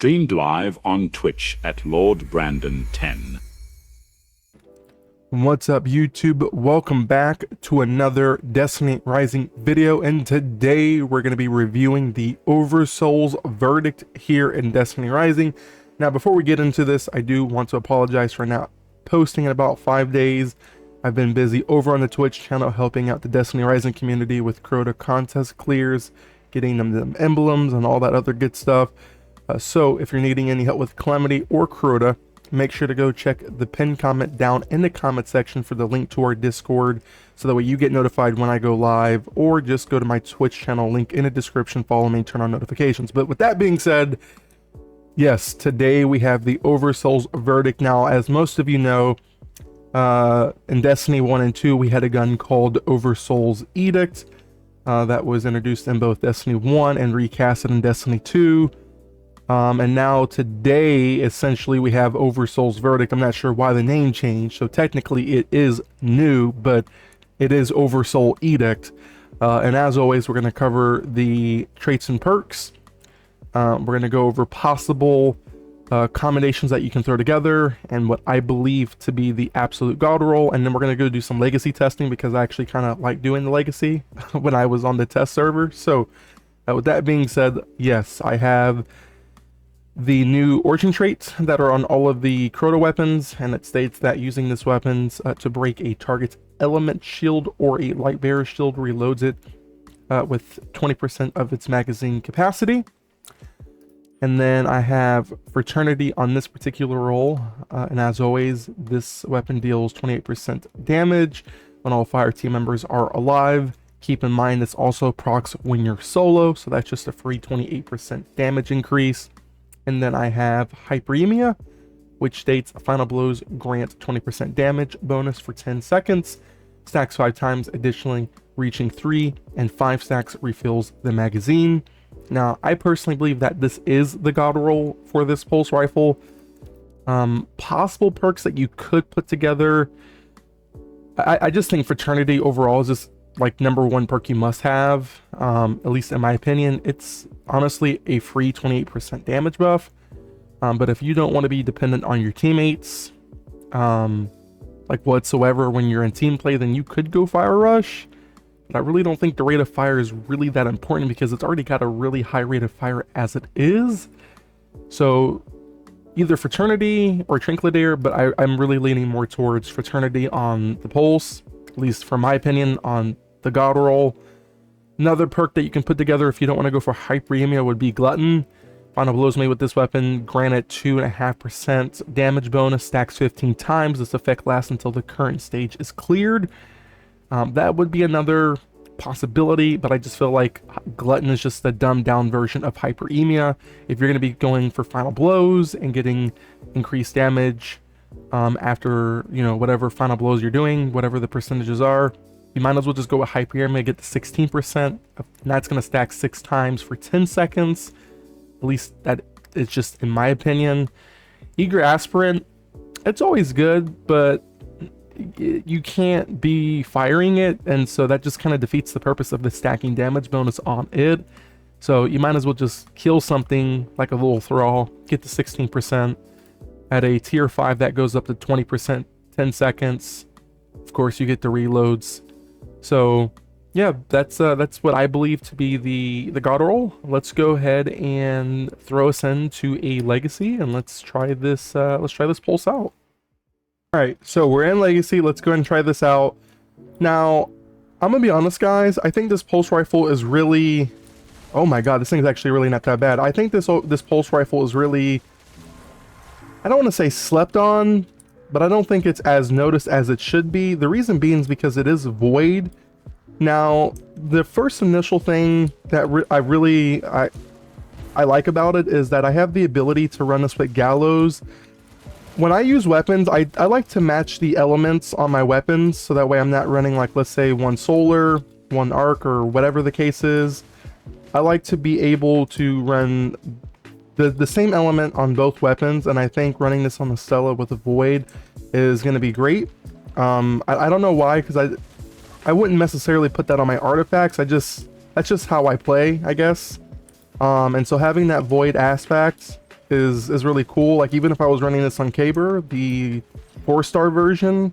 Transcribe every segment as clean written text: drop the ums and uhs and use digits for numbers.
Streamed live on Twitch at Lord Brandon 10. What's up, YouTube? Welcome back to another Destiny Rising video, and today we're going to be reviewing the Oversoul's verdict here in Destiny Rising. Now, before we get into this, I do want to apologize for not posting in about 5 days. I've been busy over on the Twitch channel helping out the Destiny Rising community with Crota contest clears, getting them emblems and all that other good stuff. So if you're needing any help with Calamity or Crota, make sure to go check the pinned comment down in the comment section for the link to our Discord, so that way you get notified when I go live, or just go to my Twitch channel, link in the description, follow me, turn on notifications. But with that being said, yes, today we have the Oversoul's verdict. Now, as most of you know, in Destiny 1 and 2, we had a gun called Oversoul's Edict that was introduced in both Destiny 1 and recasted in Destiny 2. And now today, essentially, we have Oversoul's verdict. I'm not sure why the name changed. So technically it is new, but it is Oversoul Edict. And as always, we're going to cover the traits and perks. We're going to go over possible combinations that you can throw together and what I believe to be the absolute god roll. And then we're going to go do some legacy testing, because I actually kind of like doing the legacy when I was on the test server. So with that being said, yes, I have the new origin traits that are on all of the Crota weapons, and it states that using this weapons to break a target's element shield or a light bearer shield reloads it with 20% of its magazine capacity. And then I have Fraternity on this particular roll, and as always, this weapon deals 28% damage when all fire team members are alive. Keep in mind this also procs when you're solo, so that's just a free 28% damage increase. And then I have Hyperemia, which states final blows grant 20% damage bonus for 10 seconds, stacks 5 times, additionally reaching 3 and 5 stacks refills the magazine. Now, I personally believe that this is the god roll for this pulse rifle. Possible perks that you could put together, I just think Fraternity overall is just like #1 perk you must have, at least in my opinion. It's honestly a free 28% damage buff, but if you don't want to be dependent on your teammates like whatsoever when you're in team play, then you could go Fire Rush. But I really don't think the rate of fire is really that important, because it's already got a really high rate of fire as it is. So either Fraternity or Trinkladair, but I'm really leaning more towards Fraternity on the pulse, at least for my opinion, on the god roll. Another perk that you can put together if you don't want to go for Hyperemia would be Glutton. Final blows made with this weapon granted 2.5% damage bonus, stacks 15 times. This effect lasts until the current stage is cleared. That would be another possibility, but I just feel like Glutton is just the dumbed down version of Hyperemia. If you're going to be going for final blows and getting increased damage after, you know, whatever final blows you're doing, whatever the percentages are, you might as well just go with Hyperemia, get the 16%, and that's going to stack 6 times for 10 seconds. At least that is just in my opinion. Eager Aspirant, it's always good, but you can't be firing it, and so that just kind of defeats the purpose of the stacking damage bonus on it. So you might as well just kill something like a little thrall, get the 16%. At a tier 5, that goes up to 20%, 10 seconds. Of course, you get the reloads. So yeah, that's what I believe to be the god roll. Let's go ahead and throw us into a legacy, and let's try this pulse out. All right, so we're in legacy. Let's go ahead and try this out. Now, I'm gonna be honest, guys. I think this pulse rifle is really, oh my god, this thing's actually really not that bad. I think this pulse rifle is really, I don't want to say slept on, but I don't think it's as noticed as it should be. The reason being is because it is void. Now, the first initial thing that I like about it is that I have the ability to run this with Gallows. When I use weapons, I like to match the elements on my weapons, so that way I'm not running, like, let's say one solar, one arc, or whatever the case is. I like to be able to run the same element on both weapons, and I think running this on the Stella with a Void is going to be great. I don't know why, because I wouldn't necessarily put that on my artifacts. That's just how I play, I guess. And so having that Void aspect is really cool. Like, even if I was running this on Caber, the 4-star version,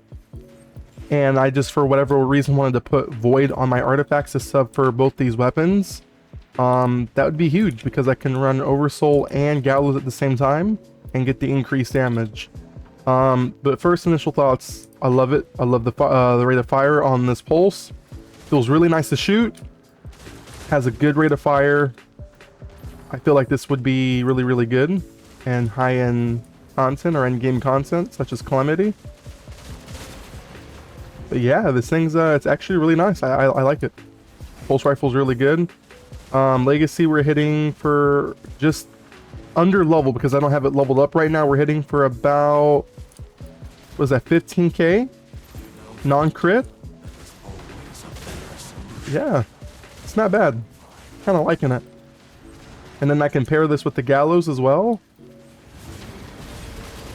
and I just for whatever reason wanted to put Void on my artifacts to sub for both these weapons, that would be huge because I can run Oversoul and Gallows at the same time and get the increased damage. But first initial thoughts, I love it. I love the rate of fire on this pulse. Feels really nice to shoot. Has a good rate of fire. I feel like this would be really, really good and high-end content or end-game content such as Calamity. But yeah, this thing's it's actually really nice. I like it. Pulse rifle's really good. Legacy, we're hitting for just under level because I don't have it leveled up right now. We're hitting for about, what was that, 15k non-crit? Yeah, it's not bad. Kind of liking it. And then I can pair this with the Gallows as well,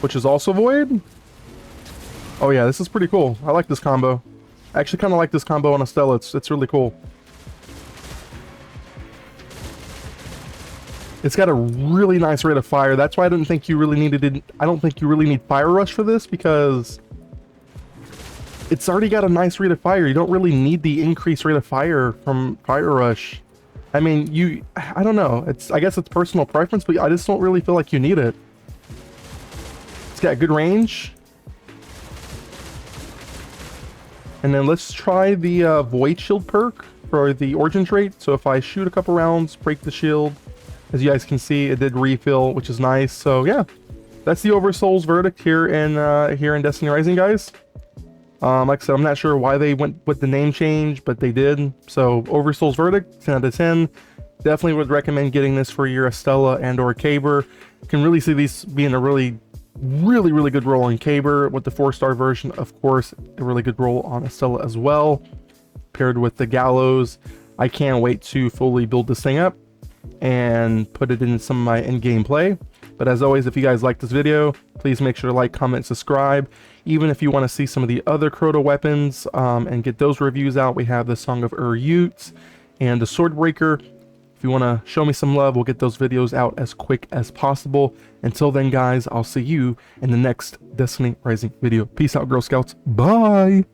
which is also Void. Oh yeah, this is pretty cool. I like this combo. I actually kind of like this combo on a Stella. It's really cool. It's got a really nice rate of fire. That's why I didn't think you really needed it. I don't think you really need Fire Rush for this because it's already got a nice rate of fire. You don't really need the increased rate of fire from Fire Rush. I mean, I don't know. I guess it's personal preference, but I just don't really feel like you need it. It's got good range. And then let's try the Void Shield perk for the origin trait. So if I shoot a couple rounds, break the shield, as you guys can see, it did refill, which is nice. So yeah, that's the Oversoul's verdict here in Destiny Rising, guys. Like I said, I'm not sure why they went with the name change, but they did. So Oversoul's verdict, 10 out of 10. Definitely would recommend getting this for your Estella and or Caber. You can really see these being a really good roll on Caber with the 4-star version. Of course, a really good roll on Estella as well, paired with the Gallows. I can't wait to fully build this thing up and put it in some of my in-game play. But as always, if you guys like this video, please make sure to like, comment, subscribe. Even if you want to see some of the other Crota weapons and get those reviews out, we have the Song of Ur-Ute and the Swordbreaker. If you want to show me some love, we'll get those videos out as quick as possible. Until then, guys, I'll see you in the next Destiny Rising video. Peace out, Girl Scouts. Bye!